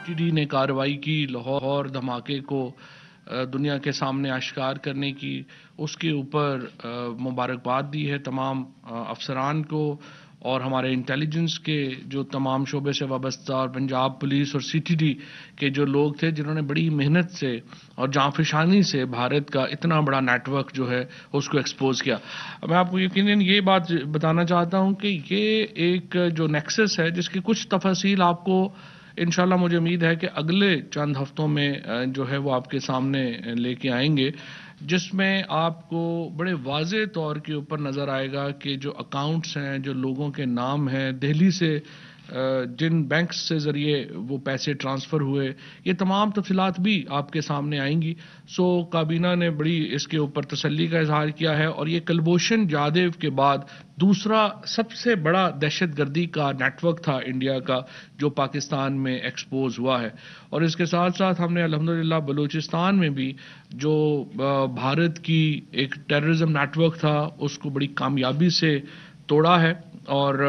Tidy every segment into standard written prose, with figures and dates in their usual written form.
T نے کارروائی کی لاہور دھماکے کو دنیا کے سامنے اشکار کرنے کی، اس کے اوپر مبارکباد دی ہے تمام افسران کو اور ہمارے انٹیلیجنس کے جو تمام شعبے سے وابستہ اور پنجاب پولیس اور سی ٹی ڈی کے جو لوگ تھے جنہوں نے بڑی محنت سے اور جانفشانی سے بھارت کا اتنا بڑا نیٹ ورک جو ہے اس کو ایکسپوز کیا۔ میں آپ کو یقیناً یہ بات بتانا چاہتا ہوں کہ یہ ایک جو نیکسس ہے جس کی کچھ تفاصیل آپ کو انشاءاللہ مجھے امید ہے کہ اگلے چند ہفتوں میں جو ہے وہ آپ کے سامنے لے کے آئیں گے، جس میں آپ کو بڑے واضح طور کے اوپر نظر آئے گا کہ جو اکاؤنٹس ہیں، جو لوگوں کے نام ہیں، دہلی سے جن بینکس سے ذریعے وہ پیسے ٹرانسفر ہوئے، یہ تمام تفصیلات بھی آپ کے سامنے آئیں گی۔ کابینہ نے بڑی اس کے اوپر تسلی کا اظہار کیا ہے، اور یہ کلبھوشن جادیو کے بعد دوسرا سب سے بڑا دہشت گردی کا نیٹ ورک تھا انڈیا کا جو پاکستان میں ایکسپوز ہوا ہے۔ اور اس کے ساتھ ساتھ ہم نے الحمدللہ بلوچستان میں بھی جو بھارت کی ایک ٹیررزم نیٹ ورک تھا اس کو بڑی کامیابی سے توڑا ہے، اور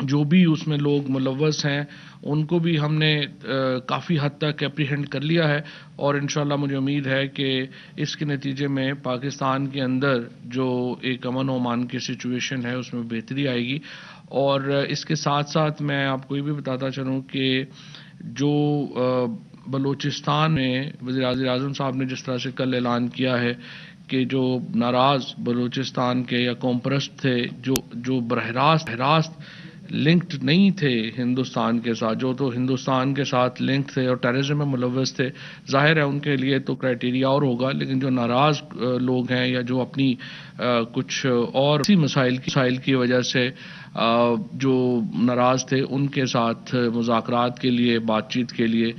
جو بھی اس میں لوگ ملوث ہیں ان کو بھی ہم نے کافی حد تک اپریہینڈ کر لیا ہے، اور انشاءاللہ مجھے امید ہے کہ اس کے نتیجے میں پاکستان کے اندر جو ایک امن و امان کی سچویشن ہے اس میں بہتری آئے گی۔ اور اس کے ساتھ ساتھ میں آپ کو یہ بھی بتاتا چلوں کہ جو بلوچستان میں وزیر اعظم صاحب نے جس طرح سے کل اعلان کیا ہے کہ جو ناراض بلوچستان کے یا قوم پرست تھے جو براہ راست لنکڈ نہیں تھے ہندوستان کے ساتھ، جو تو ہندوستان کے ساتھ لنکڈ تھے اور ٹیررزم میں ملوث تھے، ظاہر ہے ان کے لیے تو کرائٹیریا اور ہوگا، لیکن جو ناراض لوگ ہیں یا جو اپنی کچھ اور مسائل کی وجہ سے جو ناراض تھے ان کے ساتھ مذاکرات کے لیے، بات چیت کے لیے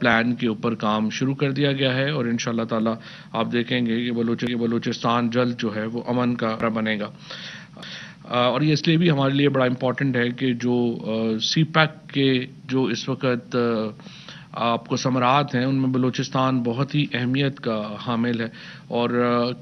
پلان کے اوپر کام شروع کر دیا گیا ہے، اور انشاءاللہ تعالی آپ دیکھیں گے کہ بلوچستان جلد جو ہے وہ امن کا بنے گا۔ اور یہ اس لیے بھی ہمارے لیے بڑا امپورٹنٹ ہے کہ جو سی پیک کے جو اس وقت آپ کو ثمرات ہیں ان میں بلوچستان بہت ہی اہمیت کا حامل ہے، اور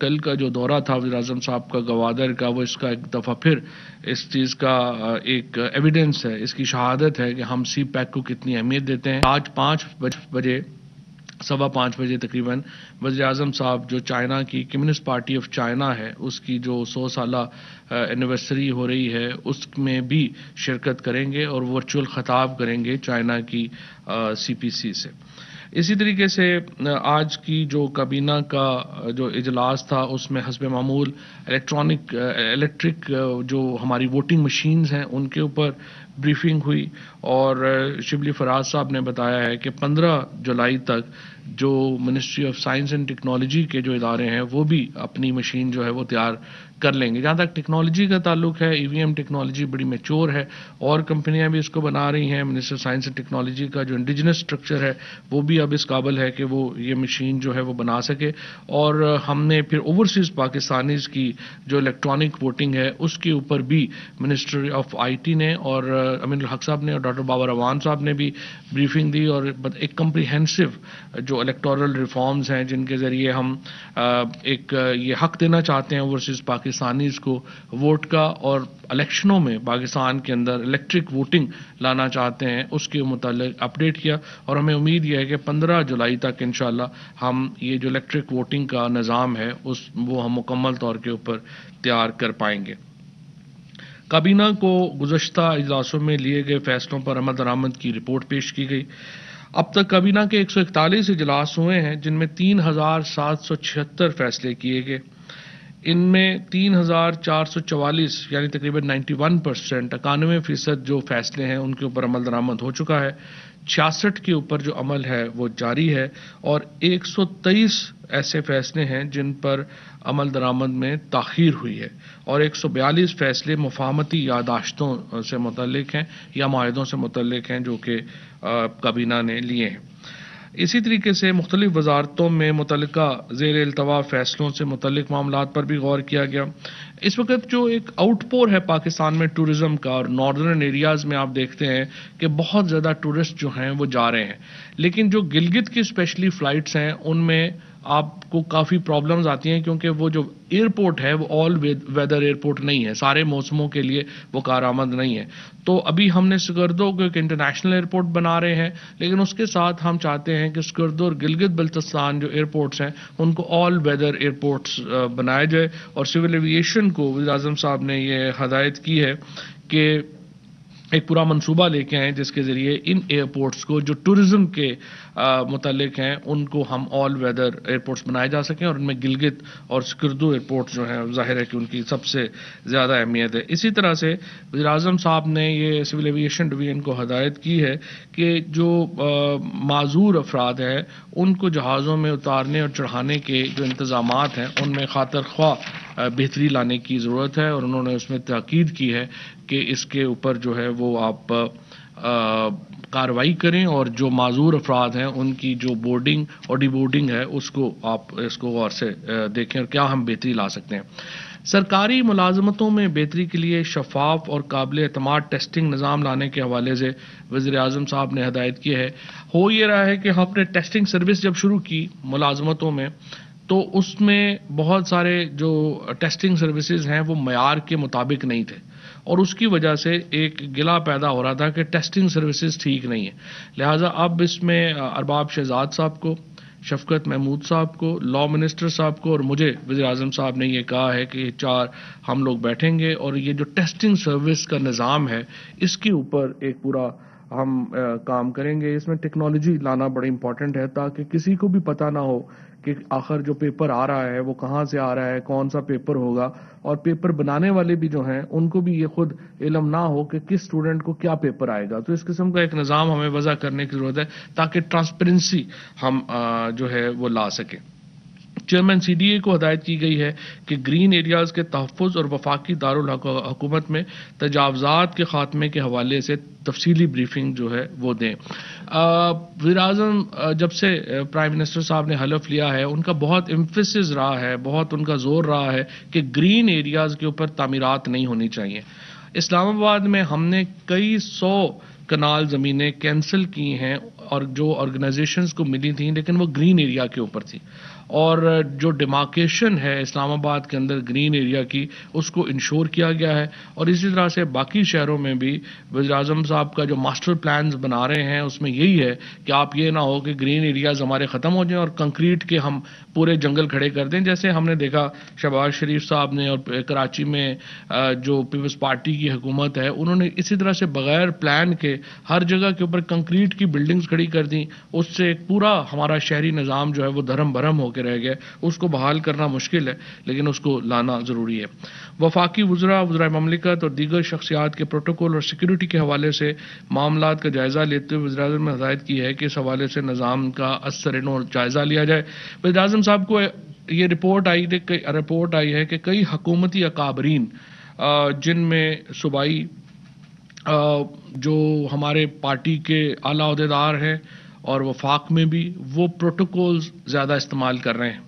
کل کا جو دورہ تھا وزیر اعظم صاحب کا گوادر کا، وہ اس کا ایک دفعہ پھر اس چیز کا ایک ایویڈنس ہے، اس کی شہادت ہے کہ ہم سی پیک کو کتنی اہمیت دیتے ہیں۔ آج 5:15 بجے تقریباً وزیر اعظم صاحب جو چائنا کی کمیونسٹ پارٹی آف چائنا ہے اس کی جو 100 سالہ اینیورسری ہو رہی ہے اس میں بھی شرکت کریں گے اور ورچوئل خطاب کریں گے چائنا کی سی پی سی سے۔ اسی طریقے سے آج کی جو کابینہ کا جو اجلاس تھا اس میں حسب معمول الیکٹرک جو ہماری ووٹنگ مشینز ہیں ان کے اوپر بریفنگ ہوئی، اور شبلی فراز صاحب نے بتایا ہے کہ 15 جولائی تک جو ministry of science and technology کے جو ادارے ہیں وہ بھی اپنی مشین جو ہے وہ تیار کر لیں گے۔ جہاں تک ٹیکنالوجی کا تعلق ہے، ای وی ایم ٹیکنالوجی بڑی میچور ہے اور کمپنیاں بھی اس کو بنا رہی ہیں۔ Ministry of science and technology کا جو انڈیجنس اسٹرکچر ہے وہ بھی اب اس قابل ہے کہ وہ یہ مشین جو ہے وہ بنا سکے، اور ہم نے پھر اوورسیز پاکستانیز کی جو الیکٹرانک ووٹنگ ہے اس کے اوپر بھی منسٹری آف آئی ٹی نے اور امین الحق صاحب نے اور ڈاکٹر بابر اعوان صاحب نے بھی بریفنگ دی، اور ایک کمپریہنسو جو الیکٹورل ریفارمز ہیں جن کے ذریعے ہم ایک یہ حق دینا چاہتے ہیں اوورسیز پاکستانیز کو ووٹ کا، اور الیکشنوں میں پاکستان کے اندر الیکٹرک ووٹنگ لانا چاہتے ہیں، اس کے متعلق اپڈیٹ کیا، اور ہمیں امید یہ ہے کہ 15 جولائی تک انشاءاللہ ہم یہ جو الیکٹرک ووٹنگ کا نظام ہے وہ ہم مکمل طور کے اوپر تیار کر پائیں گے۔ کابینہ کو گزشتہ اجلاسوں میں لیے گئے فیصلوں پر عمل درآمد کی رپورٹ پیش کی گئی۔ اب تک کابینہ کے 141 اجلاس ہوئے ہیں جن میں 3776 فیصلے کیے گئے۔ ان میں 3444 یعنی تقریباً 91% جو فیصلے ہیں ان کے اوپر عمل درآمد ہو چکا ہے۔ 66 کے اوپر جو عمل ہے وہ جاری ہے، اور 123 ایسے فیصلے ہیں جن پر عمل درآمد میں تاخیر ہوئی ہے، اور 142 فیصلے مفاہمتی یادداشتوں سے متعلق ہیں یا معاہدوں سے متعلق ہیں جو کہ کابینہ نے لیے ہیں۔ اسی طریقے سے مختلف وزارتوں میں متعلقہ زیر التواء فیصلوں سے متعلق معاملات پر بھی غور کیا گیا۔ اس وقت جو ایک آؤٹ پور ہے پاکستان میں ٹورزم کا، اور ناردرن ایریاز میں آپ دیکھتے ہیں کہ بہت زیادہ ٹورسٹ جو ہیں وہ جا رہے ہیں، لیکن جو گلگت کی اسپیشلی فلائٹس ہیں ان میں آپ کو کافی پرابلمز آتی ہیں، کیونکہ وہ جو ایئرپورٹ ہے وہ آل ویدر ایئرپورٹ نہیں ہے، سارے موسموں کے لیے وہ کارآمد نہیں ہے. تو ابھی ہم نے سکردو کو ایک انٹرنیشنل ایئرپورٹ بنا رہے ہیں، لیکن اس کے ساتھ ہم چاہتے ہیں کہ سکردو اور گلگت بلتستان جو ایئرپورٹس ہیں ان کو آل ویدر ایئرپورٹس بنایا جائے. اور سول ایویشن کو وزیر اعظم صاحب نے یہ ہدایت کی ہے کہ ایک پورا منصوبہ لے کے آئیں جس کے ذریعے ان ایئرپورٹس کو جو ٹورزم کے متعلق ہیں ان کو ہم آل ویدر ایئرپورٹس بنائے جا سکیں، اور ان میں گلگت اور سکردو ایئرپورٹس جو ہیں ظاہر ہے کہ ان کی سب سے زیادہ اہمیت ہے. اسی طرح سے وزیر اعظم صاحب نے یہ سول ایویشن ڈویژن کو ہدایت کی ہے کہ جو معذور افراد ہیں ان کو جہازوں میں اتارنے اور چڑھانے کے جو انتظامات ہیں ان میں خاطر خواہ بہتری لانے کی ضرورت ہے، اور انہوں نے اس میں تاکید کی ہے کہ اس کے اوپر جو ہے وہ آپ کارروائی کریں، اور جو معذور افراد ہیں ان کی جو بورڈنگ اور ڈی بورڈنگ ہے اس کو آپ اس کو غور سے دیکھیں اور کیا ہم بہتری لا سکتے ہیں. سرکاری ملازمتوں میں بہتری کے لیے شفاف اور قابل اعتماد ٹیسٹنگ نظام لانے کے حوالے سے وزیر اعظم صاحب نے ہدایت کی ہے. ہو یہ رہا ہے کہ ہم نے ٹیسٹنگ سروس جب شروع کی ملازمتوں میں تو اس میں بہت سارے جو ٹیسٹنگ سروسز ہیں وہ معیار کے مطابق نہیں تھے، اور اس کی وجہ سے ایک گلا پیدا ہو رہا تھا کہ ٹیسٹنگ سروسز ٹھیک نہیں ہیں. لہٰذا اب اس میں ارباب شہزاد صاحب کو، شفقت محمود صاحب کو، لا منسٹر صاحب کو اور مجھے وزیر اعظم صاحب نے یہ کہا ہے کہ یہ چار ہم لوگ بیٹھیں گے اور یہ جو ٹیسٹنگ سروس کا نظام ہے اس کے اوپر ایک پورا ہم کام کریں گے. اس میں ٹیکنالوجی لانا بڑی امپورٹنٹ ہے تاکہ کسی کو بھی پتہ نہ ہو کہ آخر جو پیپر آ رہا ہے وہ کہاں سے آ رہا ہے، کون سا پیپر ہوگا، اور پیپر بنانے والے بھی جو ہیں ان کو بھی یہ خود علم نہ ہو کہ کس اسٹوڈنٹ کو کیا پیپر آئے گا. تو اس قسم کا ایک نظام ہمیں وضع کرنے کی ضرورت ہے تاکہ ٹرانسپیرنسی ہم جو ہے وہ لا سکیں. چیئرمین سی ڈی اے کو ہدایت کی گئی ہے کہ گرین ایریاز کے تحفظ اور وفاقی دارالحکومت میں تجاوزات کے خاتمے کے حوالے سے تفصیلی بریفنگ جو ہے وہ دیں. وزیر اعظم جب سے پرائم منسٹر صاحب نے حلف لیا ہے ان کا بہت ایمفیسس رہا ہے، بہت ان کا زور رہا ہے کہ گرین ایریاز کے اوپر تعمیرات نہیں ہونی چاہیے. اسلام آباد میں ہم نے کئی 100 کنال زمینیں کینسل کی ہیں اور جو آرگنائزیشنز کو ملی تھیں لیکن وہ گرین ایریا کے اوپر تھی، اور جو ڈیمارکیشن ہے اسلام آباد کے اندر گرین ایریا کی اس کو انشور کیا گیا ہے. اور اسی طرح سے باقی شہروں میں بھی وزیر اعظم صاحب کا جو ماسٹر پلانز بنا رہے ہیں اس میں یہی ہے کہ آپ یہ نہ ہو کہ گرین ایریاز ہمارے ختم ہو جائیں اور کنکریٹ کے ہم پورے جنگل کھڑے کر دیں، جیسے ہم نے دیکھا شہباز شریف صاحب نے اور کراچی میں جو پیپلز پارٹی کی حکومت ہے انہوں نے اسی طرح سے بغیر پلان کے ہر جگہ کے اوپر کنکریٹ کی بلڈنگز کھڑی کر دیں. اس سے ایک پورا ہمارا شہری نظام جو ہے وہ دھرم بھرم ہو کے رہ گیا. اس کو بحال کرنا مشکل ہے لیکن اس کو لانا ضروری ہے. وفاقی وزراء مملکت اور دیگر شخصیات کے پروٹوکول اور سیکیورٹی کے حوالے سے معاملات کا جائزہ لیتے ہوئے وزیر اعظم نے ہدایت کی ہے کہ اس حوالے سے نظام کا اثر نو جائزہ لیا جائے. وزیر اعظم صاحب کو یہ رپورٹ آئی ہے کہ کئی حکومتی اکابرین جن میں صوبائی جو ہمارے پارٹی کے اعلیٰ عہدیدار ہیں اور وفاق میں بھی وہ پروٹوکولز زیادہ استعمال کر رہے ہیں.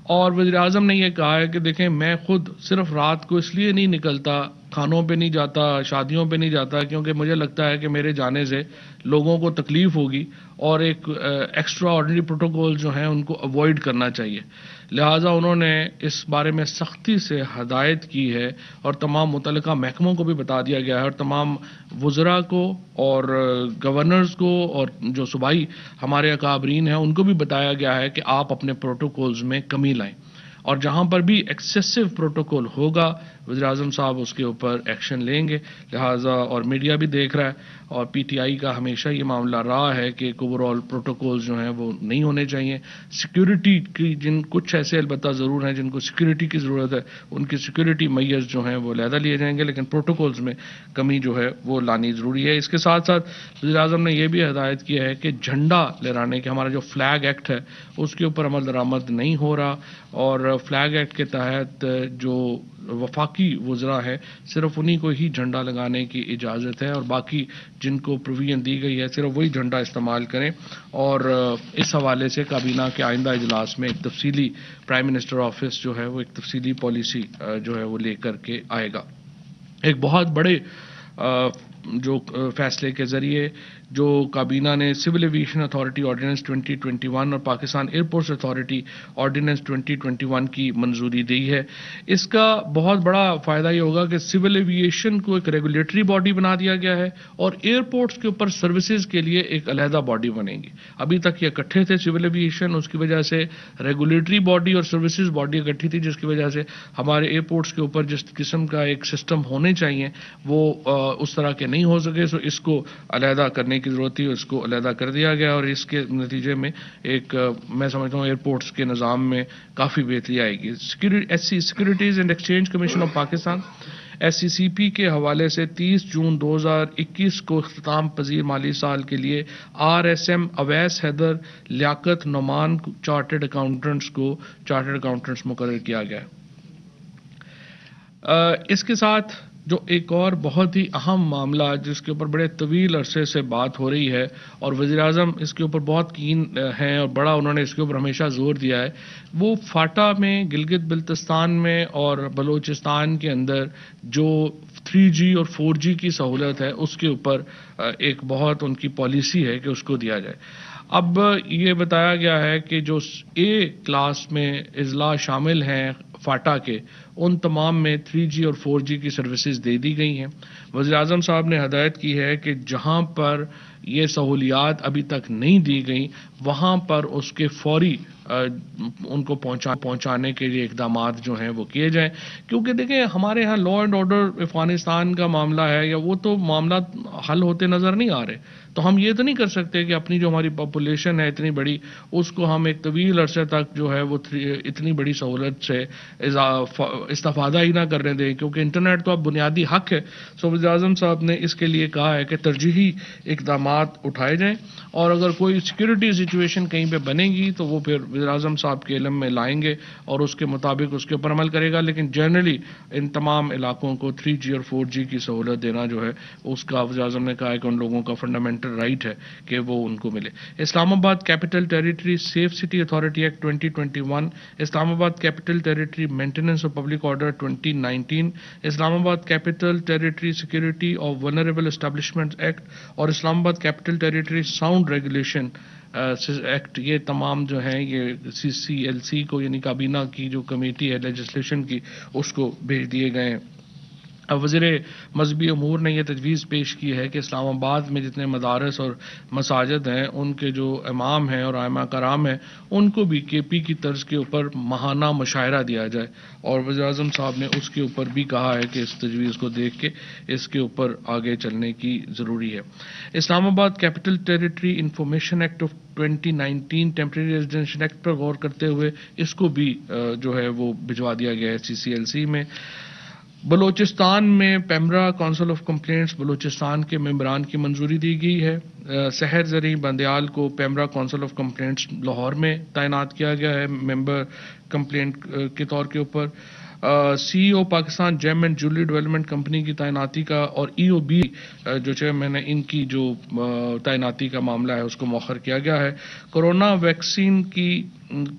اور وزیر اعظم نے یہ کہا ہے کہ دیکھیں میں خود صرف رات کو اس لیے نہیں نکلتا، کھانوں پہ نہیں جاتا، شادیوں پہ نہیں جاتا، کیونکہ مجھے لگتا ہے کہ میرے جانے سے لوگوں کو تکلیف ہوگی اور ایک ایکسٹرا آرڈنری پروٹوکول جو ہیں ان کو اوائڈ کرنا چاہیے. لہٰذا انہوں نے اس بارے میں سختی سے ہدایت کی ہے اور تمام متعلقہ محکموں کو بھی بتا دیا گیا ہے اور تمام وزراء کو اور گورنرز کو اور جو صوبائی ہمارے اکابرین ہیں ان کو بھی بتایا گیا ہے کہ آپ اپنے پروٹوکولز میں کمی لائیں، اور جہاں پر بھی ایکسیسو پروٹوکول ہوگا وزیر اعظم صاحب اس کے اوپر ایکشن لیں گے. لہٰذا اور میڈیا بھی دیکھ رہا ہے اور پی ٹی آئی کا ہمیشہ یہ معاملہ رہا ہے کہ اوور آل پروٹوکولز جو ہیں وہ نہیں ہونے چاہیے. سیکیورٹی کی کچھ ایسے البتہ ضرور ہیں جن کو سیکیورٹی کی ضرورت ہے، ان کی سیکیورٹی میئرز جو ہیں وہ علیحدہ لیے جائیں گے، لیکن پروٹوکولز میں کمی جو ہے وہ لانی ضروری ہے. اس کے ساتھ ساتھ وزیر اعظم نے یہ بھی ہدایت کی ہے کہ جھنڈا لہرانے کے ہمارا جو فلیگ ایکٹ ہے اس کے اوپر عمل درآمد نہیں ہو رہا، اور فلیگ ایکٹ کے تحت جو وفاقی وزراء ہیں صرف انہی کو ہی جھنڈا لگانے کی اجازت ہے، اور باقی جن کو پروویژن دی گئی ہے صرف وہی جھنڈا استعمال کریں. اور اس حوالے سے کابینہ کے آئندہ اجلاس میں ایک تفصیلی پرائم منسٹر آفس جو ہے وہ ایک تفصیلی پالیسی جو ہے وہ لے کر کے آئے گا. ایک بہت بڑے جو فیصلے کے ذریعے جو کابینہ نے سول ایویشن اتھارٹی آرڈیننس 2021 اور پاکستان ایئرپورٹس اتھارٹی آرڈیننس 2021 کی منظوری دی ہے. اس کا بہت بڑا فائدہ یہ ہوگا کہ سول ایویشن کو ایک ریگولیٹری باڈی بنا دیا گیا ہے اور ایئرپورٹس کے اوپر سروسز کے لیے ایک علیحدہ باڈی بنے گی. ابھی تک یہ اکٹھے تھے سول ایویشن، اس کی وجہ سے ریگولیٹری باڈی اور سروسز باڈی اکٹھی تھی، جس کی وجہ سے ہمارے ایئرپورٹس کے اوپر جس قسم کا ایک سسٹم ہونے چاہیے وہ اس طرح کے نہیں ہو سکے. سو اس کو علیحدہ کرنے کی ضرورت تھی، اس کو علیحدہ کر دیا گیا اور اس کے نتیجے میں ایک میں سمجھتا ہوں ایئرپورٹس کے نظام میں کافی بہتری آئے گی. Securities and exchange commission of Pakistan SCCP کے حوالے سے 30 جون 2021 کو اختتام پذیر مالی سال کے لیے RSM اویس حیدر لیاقت نعمان چارٹرڈ اکاؤنٹنٹس مقرر کیا گیا. اس کے ساتھ جو ایک اور بہت ہی اہم معاملہ جس کے اوپر بڑے طویل عرصے سے بات ہو رہی ہے اور وزیر اعظم اس کے اوپر بہت کین ہیں اور بڑا انہوں نے اس کے اوپر ہمیشہ زور دیا ہے، وہ فاٹا میں، گلگت بلتستان میں اور بلوچستان کے اندر جو 3G اور 4G کی سہولت ہے اس کے اوپر ایک بہت ان کی پالیسی ہے کہ اس کو دیا جائے. اب یہ بتایا گیا ہے کہ جو A کلاس میں اضلاع شامل ہیں فاٹا کے، ان تمام میں 3G اور 4G کی سروسز دے دی گئی ہیں. وزیر اعظم صاحب نے ہدایت کی ہے کہ جہاں پر یہ سہولیات ابھی تک نہیں دی گئیں وہاں پر اس کے فوری ان کو پہنچانے کے لیے اقدامات جو ہیں وہ کیے جائیں. کیونکہ دیکھیں ہمارے ہاں لا اینڈ آرڈر افغانستان کا معاملہ ہے یا وہ تو معاملات حل ہوتے نظر نہیں آ رہے، تو ہم یہ تو نہیں کر سکتے کہ اپنی جو ہماری پاپولیشن ہے اتنی بڑی اس کو ہم ایک طویل عرصے تک جو ہے وہ اتنی بڑی سہولت سے استفادہ ہی نہ کرنے دیں، کیونکہ انٹرنیٹ تو اب بنیادی حق ہے. سو وزیر اعظم صاحب نے اس کے لیے کہا ہے کہ ترجیحی اقدامات اٹھائے جائیں اور اگر کوئی سیکورٹی سچویشن کہیں پہ بنے گی تو وہ پھر وزیر اعظم صاحب کے علم میں لائیں گے اور اس کے مطابق اس کے اوپر عمل کرے گا. لیکن جنرلی ان تمام علاقوں کو 3G اور 4G کی سہولت دینا جو ہے اس کا وزیر اعظم نے کہا ہے کہ ان لوگوں کا فنڈامنٹل رائٹ ہے کہ وہ ان کو ملے. Islamabad capital territory safe city authority act 2021، Islamabad capital territory maintenance of public order 2019، Islamabad capital territory security of vulnerable establishment act اور Islamabad capital territory sound regulation act, یہ تمام جو ہیں یہ CCLC کو یعنی کابینہ کی جو کمیٹی ہے لیجسلیشن کی اس کو بھیج دیے گئے ہیں. اب وزیر مذہبی امور نے یہ تجویز پیش کی ہے کہ اسلام آباد میں جتنے مدارس اور مساجد ہیں ان کے جو امام ہیں اور ائمہ کرام ہیں ان کو بھی KP کی طرز کے اوپر ماہانہ مشاعرہ دیا جائے اور وزیر اعظم صاحب نے اس کے اوپر بھی کہا ہے کہ اس تجویز کو دیکھ کے اس کے اوپر آگے چلنے کی ضروری ہے. Islamabad capital territory information act of 2019 temporary residential act پر غور کرتے ہوئے اس کو بھی جو ہے وہ بھجوا دیا گیا ہے CCLC میں. بلوچستان میں PEMRA council of complaints Balochistan کے ممبران کی منظوری دی گئی ہے. سحر زریں بندیال کو PEMRA council of complaints Lahore میں تعینات کیا گیا ہے ممبر کمپلینٹ کے طور کے اوپر. CEO Pakistan gem and jewellery development company کی تعیناتی کا اور EOB جو چیئرمین ہے ان کی جو تعیناتی کا معاملہ ہے اس کو مؤخر کیا گیا ہے. کرونا ویکسین کی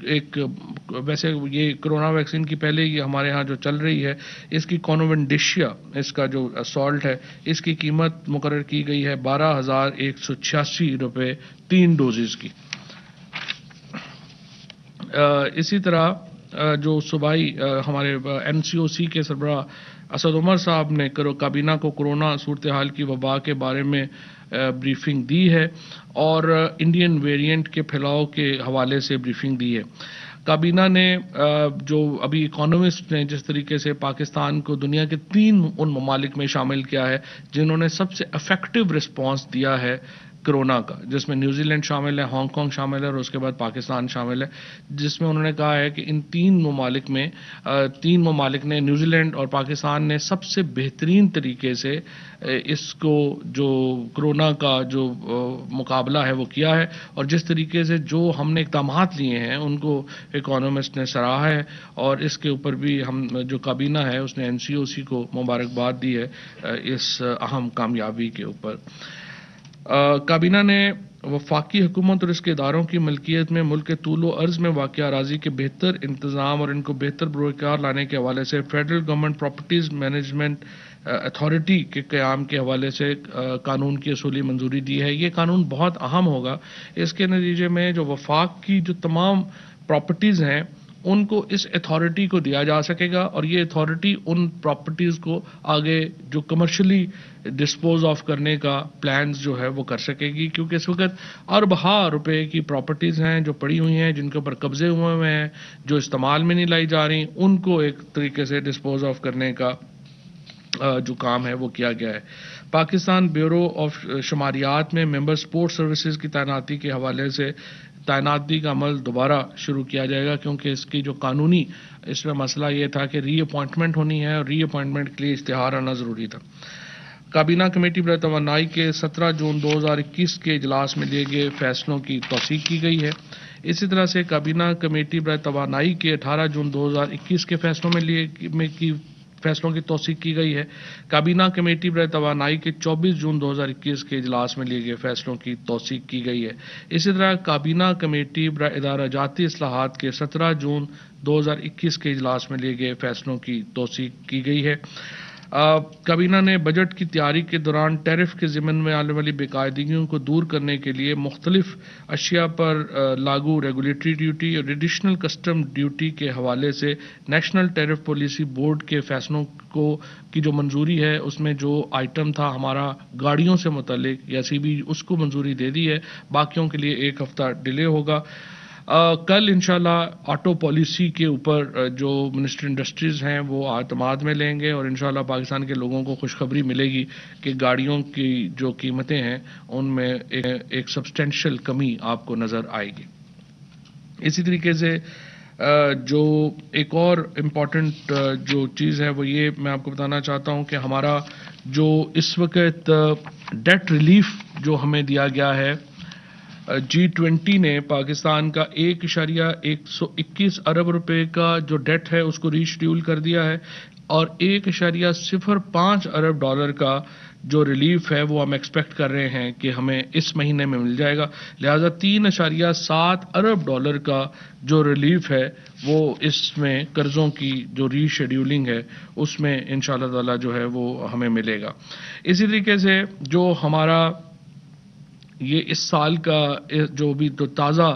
ایک ویسے یہ کرونا ویکسین کی پہلے یہ ہمارے ہاں جو چل رہی ہے اس کی کونوینڈیشیا اس کا جو سالٹ ہے اس کی قیمت مقرر کی گئی ہے 12,186 روپے 3 ڈوزز کی. اسی طرح جو صوبائی ہمارے NCOC کے سربراہ اسد عمر صاحب نے کابینہ کو کورونا صورتحال کی وبا کے بارے میں بریفنگ دی ہے اور انڈین ویرینٹ کے پھیلاؤ کے حوالے سے بریفنگ دی ہے. کابینہ نے جو ابھی اکانومسٹ نے جس طریقے سے پاکستان کو دنیا کے 3 ان ممالک میں شامل کیا ہے جنہوں نے سب سے افیکٹو رسپانس دیا ہے کرونا کا، جس میں نیوزی لینڈ شامل ہے، ہانگ کانگ شامل ہے اور اس کے بعد پاکستان شامل ہے، جس میں انہوں نے کہا ہے کہ ان 3 ممالک نے نیوزی لینڈ اور پاکستان نے سب سے بہترین طریقے سے اس کو جو کرونا کا جو مقابلہ ہے وہ کیا ہے اور جس طریقے سے جو ہم نے اقدامات لیے ہیں ان کو اکانومسٹ نے سراہا ہے اور اس کے اوپر بھی ہم جو کابینہ ہے اس نے NCOC کو مبارکباد دی ہے اس اہم کامیابی کے اوپر. کابینہ نے وفاقی حکومت اور اس کے اداروں کی ملکیت میں ملک کے طول و عرض میں واقع اراضی کے بہتر انتظام اور ان کو بہتر بروئے کار لانے کے حوالے سے federal government properties management authority کے قیام کے حوالے سے قانون کی اصولی منظوری دی ہے. یہ قانون بہت اہم ہوگا. اس کے نتیجے میں جو وفاق کی جو تمام پراپرٹیز ہیں ان کو اس اتھارٹی کو دیا جا سکے گا، اور یہ اتھارٹی ان پراپرٹیز کو آگے جو کمرشلی ڈسپوز آف کرنے کا پلانز جو ہے وہ کر سکے گی، کیونکہ اس وقت اربہ روپے کی پراپرٹیز ہیں جو پڑی ہوئی ہیں، جن کے اوپر قبضے ہوئے ہیں، جو استعمال میں نہیں لائی جا رہی، ان کو ایک طریقے سے ڈسپوز آف کرنے کا جو کام ہے وہ کیا گیا ہے. پاکستان بیورو آف شماریات میں ممبر سپورٹ سروسز کی تعیناتی کے حوالے سے تعیناتی کا عمل دوبارہ شروع کیا جائے گا، کیونکہ اس کی جو قانونی اس میں مسئلہ یہ تھا کہ ری اپوائنٹمنٹ ہونی ہے، اور ری اپوائنٹمنٹ کے لیے اشتہار آنا ضروری تھا. کابینہ کمیٹی برائے توانائی کے 17 جون 2021 کے اجلاس میں لیے گئے فیصلوں کی توثیق کی گئی ہے. اسی طرح سے کابینہ کمیٹی برائے توانائی کے 18 جون 2021 کے فیصلوں کی توثیق کی گئی ہے. کابینہ کمیٹی برائے توانائی کے 24 جون 2021 کے اجلاس میں لیے گئے فیصلوں کی توثیق کی گئی ہے. اسی طرح کابینہ کمیٹی برائے ادارہ جاتی اصلاحات کے 17 جون 2021 کے اجلاس میں لیے گئے فیصلوں کی توثیق کی گئی ہے. کابینہ نے بجٹ کی تیاری کے دوران ٹیرف کے ضمن میں آنے والی بے قاعدگیوں کو دور کرنے کے لیے مختلف اشیاء پر لاگو ریگولیٹری ڈیوٹی اور ایڈیشنل کسٹم ڈیوٹی کے حوالے سے نیشنل ٹیرف پالیسی بورڈ کے فیصلوں کی جو منظوری ہے، اس میں جو آئٹم تھا ہمارا گاڑیوں سے متعلق یا سی بی، اس کو منظوری دے دی ہے. باقیوں کے لیے ایک ہفتہ ڈیلے ہوگا. کل انشاءاللہ آٹو پالیسی کے اوپر جو منسٹر انڈسٹریز ہیں وہ اعتماد میں لیں گے، اور انشاءاللہ پاکستان کے لوگوں کو خوشخبری ملے گی کہ گاڑیوں کی جو قیمتیں ہیں ان میں ایک سبسٹینشیل کمی آپ کو نظر آئے گی. اسی طریقے سے جو ایک اور امپورٹنٹ جو چیز ہے وہ یہ میں آپ کو بتانا چاہتا ہوں کہ ہمارا جو اس وقت ڈیٹ ریلیف جو ہمیں دیا گیا ہے، G20 نے پاکستان کا 1.121 ارب روپے کا جو ڈیٹ ہے اس کو ریشیڈیول کر دیا ہے، اور 1.05 ارب ڈالر کا جو ریلیف ہے وہ ہم ایکسپیکٹ کر رہے ہیں کہ ہمیں اس مہینے میں مل جائے گا. لہذا 3.7 ارب ڈالر کا جو ریلیف ہے وہ اس میں قرضوں کی جو ری شیڈیولنگ ہے اس میں انشاءاللہ تعالی جو ہے وہ ہمیں ملے گا. اسی طریقے سے جو ہمارا یہ اس سال کا جو بھی تو تازہ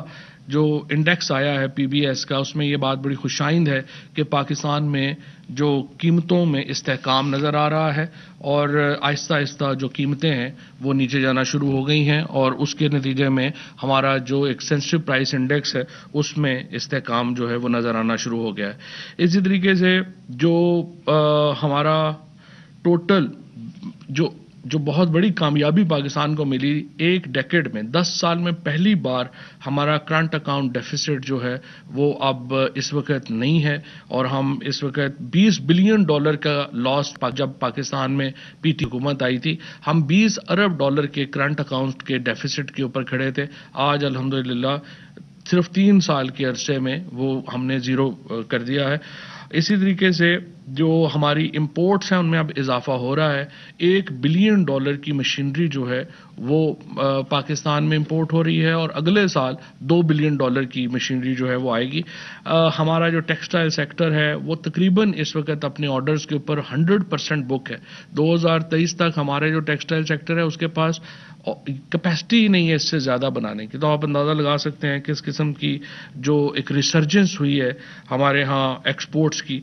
جو انڈیکس آیا ہے PBS کا، اس میں یہ بات بڑی خوشائند ہے کہ پاکستان میں جو قیمتوں میں استحکام نظر آ رہا ہے، اور آہستہ آہستہ جو قیمتیں ہیں وہ نیچے جانا شروع ہو گئی ہیں، اور اس کے نتیجے میں ہمارا جو ایک سینسٹیو پرائس انڈیکس ہے اس میں استحکام جو ہے وہ نظر آنا شروع ہو گیا ہے. اسی طریقے سے جو ہمارا ٹوٹل جو بہت بڑی کامیابی پاکستان کو ملی ایک ڈیکیڈ میں، 10 سال میں پہلی بار ہمارا کرنٹ اکاؤنٹ ڈیفیسٹ جو ہے وہ اب اس وقت نہیں ہے، اور ہم اس وقت $20 بلین کا لاس، جب پاکستان میں PT حکومت آئی تھی ہم $20 ارب کے کرنٹ اکاؤنٹ کے ڈیفیسٹ کے اوپر کھڑے تھے. آج الحمدللہ صرف 3 سال کے عرصے میں وہ ہم نے زیرو کر دیا ہے. اسی طریقے سے جو ہماری امپورٹس ہیں ان میں اب اضافہ ہو رہا ہے. $1 بلین کی مشینری جو ہے وہ پاکستان میں امپورٹ ہو رہی ہے، اور اگلے سال $2 بلین کی مشینری جو ہے وہ آئے گی. ہمارا جو ٹیکسٹائل سیکٹر ہے وہ تقریباً اس وقت اپنے آرڈرز کے اوپر 100% بک ہے. 2023 تک ہمارے جو ٹیکسٹائل سیکٹر ہے اس کے پاس کیپیسٹی ہی نہیں ہے اس سے زیادہ بنانے کی. تو آپ اندازہ لگا سکتے ہیں کس قسم کی جو ایک ریسرجنس ہوئی ہے ہمارے ہاں ایکسپورٹس کی.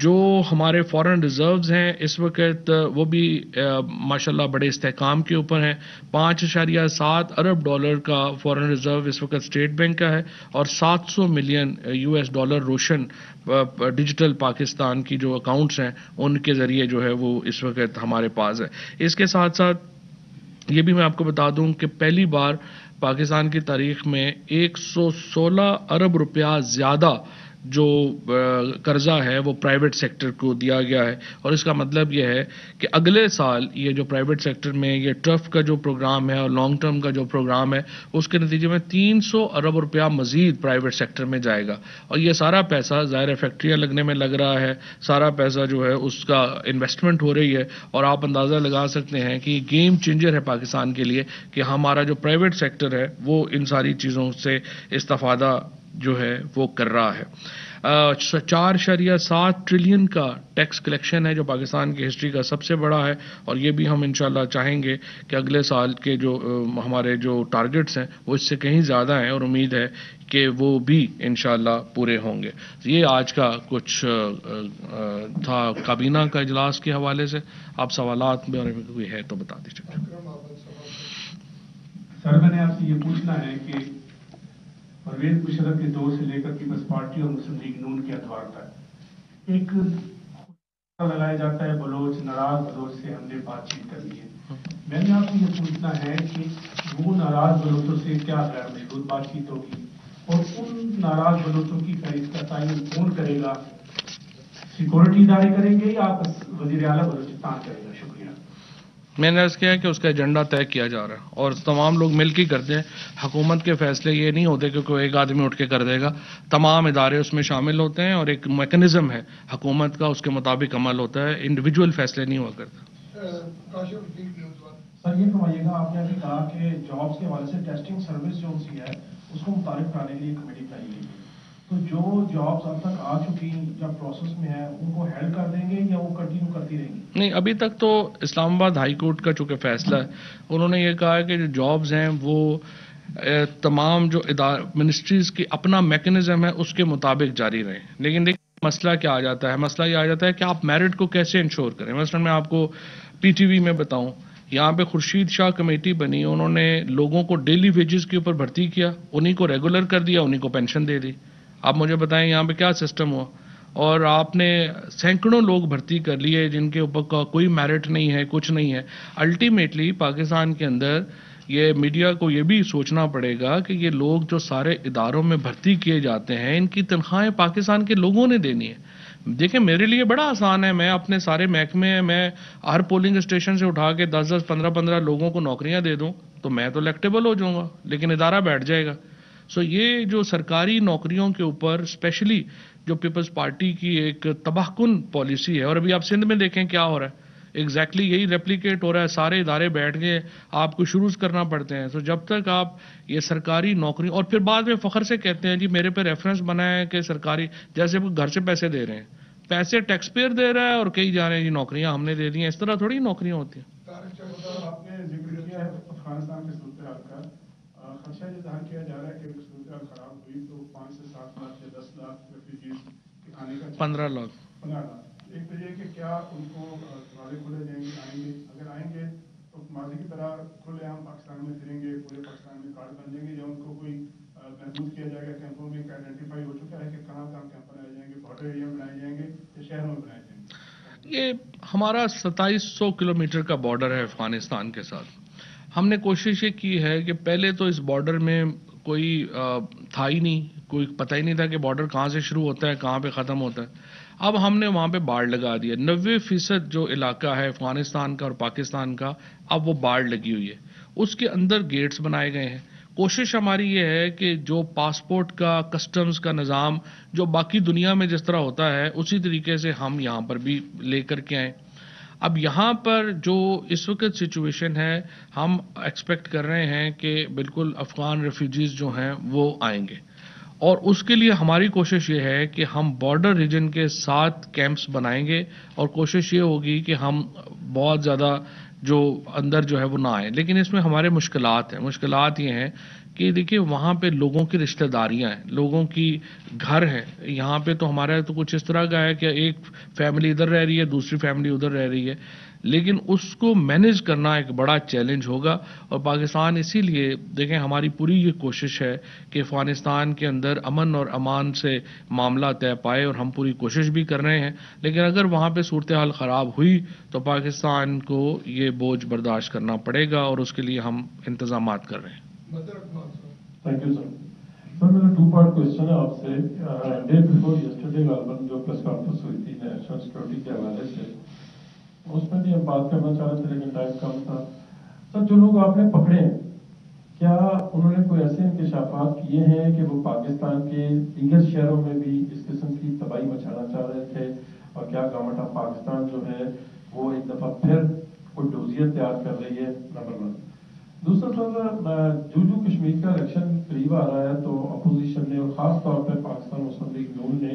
جو ہمارے فارن ریزروز ہیں اس وقت وہ بھی ماشاءاللہ بڑے استحکام کے اوپر ہیں. $5.7 ارب کا فارن ریزرو اس وقت اسٹیٹ بینک کا ہے، اور $700 ملین روشن ڈیجیٹل پاکستان کی جو اکاؤنٹس ہیں ان کے ذریعے جو ہے وہ اس وقت ہمارے پاس ہے. اس کے ساتھ ساتھ یہ بھی میں آپ کو بتا دوں کہ پہلی بار پاکستان کی تاریخ میں 116 ارب روپیہ زیادہ جو قرضہ ہے وہ پرائیویٹ سیکٹر کو دیا گیا ہے، اور اس کا مطلب یہ ہے کہ اگلے سال یہ جو پرائیویٹ سیکٹر میں یہ ٹرف کا جو پروگرام ہے اور لانگ ٹرم کا جو پروگرام ہے اس کے نتیجے میں 300 ارب روپیہ مزید پرائیویٹ سیکٹر میں جائے گا. اور یہ سارا پیسہ ظاہر فیکٹریاں لگنے میں لگ رہا ہے، سارا پیسہ جو ہے اس کا انویسٹمنٹ ہو رہی ہے، اور آپ اندازہ لگا سکتے ہیں کہ یہ گیم چینجر ہے پاکستان کے لیے کہ ہمارا جو پرائیویٹ سیکٹر ہے وہ ان ساری چیزوں سے استفادہ جو ہے وہ کر رہا ہے. 4.7 ٹریلین کا ٹیکس کلیکشن ہے جو پاکستان کی ہسٹری کا سب سے بڑا ہے، اور یہ بھی ہم انشاءاللہ چاہیں گے کہ اگلے سال کے جو ہمارے جو ٹارگٹس ہیں وہ اس سے کہیں زیادہ ہیں، اور امید ہے کہ وہ بھی انشاءاللہ پورے ہوں گے۔ یہ آج کا کچھ تھا کابینہ کا اجلاس کے حوالے سے۔ آپ سوالات میں کوئی ہے تو بتا دیجیے۔ سر میں نے آپ سے یہ پوچھنا ہے کہ پرویز مشرف کے دور سے لے کر پیپلز پارٹی اور مسلم لیگ نون کے ادوار تک ایک لگایا جاتا ہے بلوچ ناراض بلوچ سے ہم نے بات چیت کرنی ہے۔ میں نے آپ سے یہ پوچھنا ہے کہ وہ ناراض بلوچوں سے کیا غیر مشروط بات چیت ہوگی، اور ان ناراض بلوچوں کی فہرست کا تعین کون کرے گا؟ سیکورٹی ادارے کریں گے یا وزیر اعلیٰ بلوچستان کرے گا؟ شکریہ۔ میں نے عرض کیا کہ اس کا ایجنڈا طے کیا جا رہا ہے اور تمام لوگ مل کے کرتے ہیں۔ حکومت کے فیصلے یہ نہیں ہوتے کہ کوئی ایک آدمی اٹھ کے کر دے گا، تمام ادارے اس میں شامل ہوتے ہیں اور ایک میکنزم ہے حکومت کا، اس کے مطابق عمل ہوتا ہے، انڈیویجول فیصلے نہیں ہوا کرتے۔ سر یہ فرمائیے گا، آپ نے ابھی کہا کہ جابس کے حوالے سے ٹیسٹنگ سروس جو سی ہے اس کو متعارف کرانے کے لیے کمیٹی بنائی گئی ہے، تو جو جابس اب تک آ چکی یا پروسیس میں ہے ان کو ہیلڈ کر دیں گے یا وہ کنٹینیو کرتی رہیں گی؟ نہیں، ابھی تک تو اسلام آباد ہائی کورٹ کا چونکہ فیصلہ ہے، انہوں نے یہ کہا ہے کہ جو جابز ہیں وہ تمام جو منسٹریز کی اپنا میکنزم ہے اس کے مطابق جاری رہیں، لیکن دیکھیں مسئلہ کیا آ جاتا ہے، مسئلہ یہ آ جاتا ہے کہ آپ میرٹ کو کیسے انشور کریں۔ مثلا میں آپ کو پی ٹی وی میں بتاؤں، یہاں پہ خورشید شاہ کمیٹی بنی، انہوں نے لوگوں کو ڈیلی ویجز کے اوپر بھرتی کیا، انہی کو ریگولر کر دیا، انہی کو پینشن دے دی۔ آپ مجھے بتائیں یہاں پہ کیا سسٹم ہوا؟ اور آپ نے سینکڑوں لوگ بھرتی کر لیے جن کے اوپر کوئی میرٹ نہیں ہے، کچھ نہیں ہے۔ الٹیمیٹلی پاکستان کے اندر یہ میڈیا کو یہ بھی سوچنا پڑے گا کہ یہ لوگ جو سارے اداروں میں بھرتی کیے جاتے ہیں ان کی تنخواہیں پاکستان کے لوگوں نے دینی ہے۔ دیکھیں میرے لیے بڑا آسان ہے، میں اپنے سارے محکمے میں ہر پولنگ اسٹیشن سے اٹھا کے 10 15 لوگوں کو نوکریاں دے دوں تو میں تو الیکٹیبل ہو جاؤں گا، لیکن ادارہ بیٹھ جائے گا۔ سو یہ جو سرکاری نوکریوں کے اوپر اسپیشلی جو پیپلز پارٹی کی ایک تباہ کن پالیسی ہے، اور ابھی آپ سندھ میں دیکھیں کیا ہو رہا ہے، ایگزیکٹلی یہی ریپلیکیٹ ہو رہا ہے، سارے ادارے بیٹھ کے آپ کو شروع کرنا پڑتے ہیں۔ تو جب تک آپ یہ سرکاری نوکری، اور پھر بعد میں فخر سے کہتے ہیں جی میرے پہ ریفرنس بنا ہے کہ سرکاری، جیسے وہ گھر سے پیسے دے رہے ہیں، پیسے ٹیکس پیئر دے رہا ہے اور کئی جا رہے ہیں جی نوکریاں ہم نے دے دی ہیں، اس طرح تھوڑی نوکریاں ہوتی ہیں۔ آپ نے ذکر کیا ہے افغانستان کے صورتحال کا، خدشہ یہ ظاہر کیا جا رہا ہے کہ اگر صورتحال خراب ہوئی تو 5 سے 7 لاکھ یا 10 لاکھ ریفیوجیز کے آنے کا 15 لاکھ 15 لاکھ۔ ایک تو یہ کہ کیا ان کو دروازے کھولے جائیں گے، آئیں گے؟ اگر آئیں گے تو ماضی کی طرح کھلے عام پاکستان میں پھریں گے، پورے پاکستان میں کارڈ بن جائیں گے، یا ان کو کوئی محدود کیا جائے گا؟ کیمپوں میں آئیڈینٹیفائی ہو چکا ہے کہ کہاں کہاں کیمپ بنائے جائیں گے، بارڈر ایریا میں بنائے جائیں گے یا شہروں میں بنائے جائیں گے؟ یہ ہمارا 2700 کلومیٹر کا بارڈر ہے افغانستان کے ساتھ۔ ہم نے کوشش یہ کی ہے کہ پہلے تو اس بارڈر میں کوئی تھا ہی نہیں، کوئی پتہ ہی نہیں تھا کہ بارڈر کہاں سے شروع ہوتا ہے کہاں پہ ختم ہوتا ہے۔ اب ہم نے وہاں پہ باڑ لگا دیا، 90% جو علاقہ ہے افغانستان کا اور پاکستان کا اب وہ باڑ لگی ہوئی ہے، اس کے اندر گیٹس بنائے گئے ہیں۔ کوشش ہماری یہ ہے کہ جو پاسپورٹ کا کسٹمز کا نظام جو باقی دنیا میں جس طرح ہوتا ہے اسی طریقے سے ہم یہاں پر بھی لے کر کے آئیں۔ اب یہاں پر جو اس وقت سچویشن ہے، ہم ایکسپیکٹ کر رہے ہیں کہ بالکل افغان ریفیوجیز جو ہیں وہ آئیں گے، اور اس کے لیے ہماری کوشش یہ ہے کہ ہم بارڈر ریجن کے 7 کیمپس بنائیں گے، اور کوشش یہ ہوگی کہ ہم بہت زیادہ جو اندر جو ہے وہ نہ آئیں۔ لیکن اس میں ہمارے مشکلات ہیں، مشکلات یہ ہیں کہ دیکھیے وہاں پہ لوگوں کی رشتہ داریاں ہیں، لوگوں کی گھر ہیں، یہاں پہ تو ہمارا تو کچھ اس طرح کا ہے کہ ایک فیملی ادھر رہ رہی ہے، دوسری فیملی ادھر رہ رہی ہے، لیکن اس کو مینیج کرنا ایک بڑا چیلنج ہوگا۔ اور پاکستان اسی لیے دیکھیں ہماری پوری یہ کوشش ہے کہ افغانستان کے اندر امن اور امان سے معاملہ طے پائے، اور ہم پوری کوشش بھی کر رہے ہیں، لیکن اگر وہاں پہ صورتحال خراب ہوئی تو پاکستان کو یہ بوجھ برداشت کرنا پڑے گا، اور اس کے لیے ہم انتظامات کر رہے ہیں۔ Thank you sir. سر میرا 2 پارٹ کوشچن ہے آپ سے۔ ڈے بفور یسٹرڈے غالباً جو پریس کانفرنس ہوئی تھی نیشنل سیکورٹی کے حوالے سے، اس میں بھی ہم بات کرنا چاہ رہے تھے لیکن ٹائم کم تھا۔ سر جو لوگ آپ نے پکڑے ہیں، کیا انہوں نے کوئی ایسے انکشافات کیے ہیں کہ وہ پاکستان کے دیگر شہروں میں بھی اس قسم کی تباہی مچانا چاہ رہے تھے، اور کیا گورنمنٹ آف پاکستان جو ہے وہ ایک دفعہ پھر کوئی ڈوزیت تیار کر رہی ہے؟ نمبر 1۔ دوسرا سر، جو کشمیر کا الیکشن قریب آ رہا ہے تو اپوزیشن نے اور خاص طور پہ پاکستان مسلم لیگ نون نے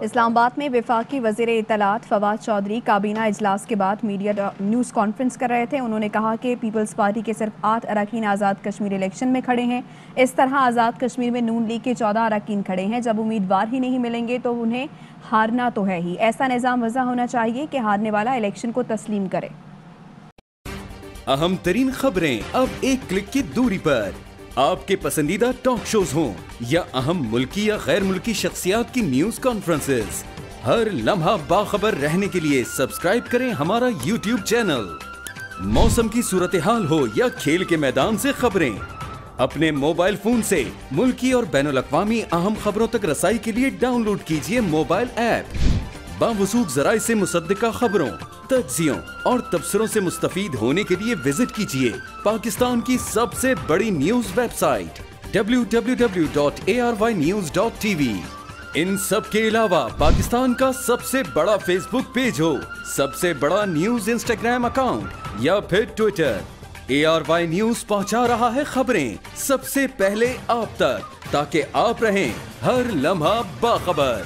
اسلام آباد میں وفاقی وزیر اطلاعات فواد چودھری کابینہ اجلاس کے بعد میڈیا نیوز کانفرنس کر رہے تھے. انہوں نے کہا کہ پیپلز پارٹی کے صرف 8 اراکین آزاد کشمیر الیکشن میں کھڑے ہیں. اس طرح آزاد کشمیر میں نون لیگ کے 14 اراکین کھڑے ہیں. جب امیدوار ہی نہیں ملیں گے تو انہیں ہارنا تو ہے ہی. ایسا نظام وضع ہونا چاہیے کہ ہارنے والا الیکشن کو تسلیم کرے. اہم ترین خبریں اب ایک کلک کی دوری پر. آپ کے پسندیدہ ٹاک شوز ہوں یا اہم ملکی یا غیر ملکی شخصیات کی نیوز کانفرنسز، ہر لمحہ باخبر رہنے کے لیے سبسکرائب کریں ہمارا یوٹیوب چینل. موسم کی صورتحال ہو یا کھیل کے میدان سے خبریں، اپنے موبائل فون سے ملکی اور بین الاقوامی اہم خبروں تک رسائی کے لیے ڈاؤن لوڈ کیجیے موبائل ایپ. باوثوق ذرائع سے مصدقہ خبروں، تجزیوں اور تبصروں سے مستفید ہونے کے لیے وزٹ کیجیے پاکستان کی سب سے بڑی نیوز ویب سائٹ www.arYnews.tv. ان سب کے علاوہ پاکستان کا سب سے بڑا فیس بک پیج ہو، سب سے بڑا نیوز انسٹاگرام اکاؤنٹ یا پھر ٹویٹر، ARY نیوز پہنچا رہا ہے خبریں سب سے پہلے آپ تک، تاکہ آپ رہیں ہر لمحہ باخبر.